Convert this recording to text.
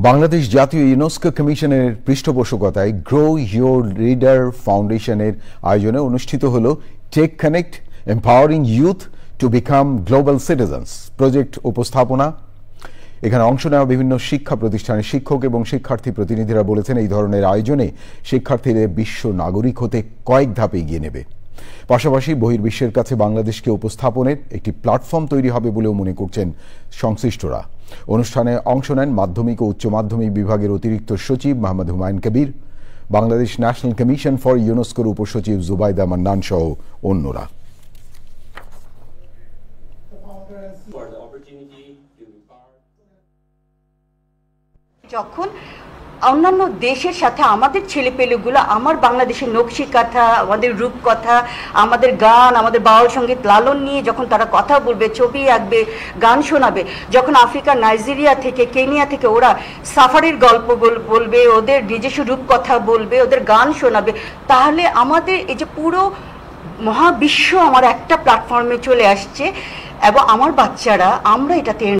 বাংলাদেশ জাতীয় ইউনেস্কো কমিশনের পৃষ্ঠপোষকতায় গ্রো ইয়োর রিডার ফাউন্ডেশনের আয়োজনে অনুষ্ঠিত হল tech connect empowering youth to become global citizens project উপস্থাপনা। এখানে অংশ নেওয়া বিভিন্ন শিক্ষা প্রতিষ্ঠানের শিক্ষক এবং শিক্ষার্থী প্রতিনিধিরা বলেছেন, এই ধরনের আয়োজনে শিক্ষার্থীদের বিশ্ব নাগরিক হতে কয়েক ধাপে এগিয়ে নেবে। পাশাপাশি বহির্বিশ্বের কাছে বাংলাদেশকে উপস্থাপনের একটি প্ল্যাটফর্ম তৈরি হবে বলেও মনে করছেন সংশ্লিষ্টরা। অনুষ্ঠানে অংশ নেন মাধ্যমিক ও উচ্চ মাধ্যমিক বিভাগের অতিরিক্ত সচিব Mohammad Humayun Kabir, Bangladesh national commission for ইউনেস্কোর উপসচিব জুবাইদা মান্নান সহ অন্যরা। যখন অন্যান্য দেশের সাথে আমাদের ছেলেপেলেগুলো আমার বাংলাদেশের নকশি কথা, আমাদের রূপকথা, আমাদের গান, আমাদের বাউল সঙ্গীত লালন নিয়ে যখন তারা কথা বলবে, ছবি আঁকবে, গান শোনাবে, যখন আফ্রিকার নাইজেরিয়া থেকে, কেনিয়া থেকে ওরা সাফারির গল্প বলবে, ওদের নিজস্ব রূপকথা বলবে, ওদের গান শোনাবে, তাহলে আমাদের এই যে পুরো মহাবিশ্ব আমার একটা প্ল্যাটফর্মে চলে আসছে এবং আমার বাচ্চারা আমরা এটাতে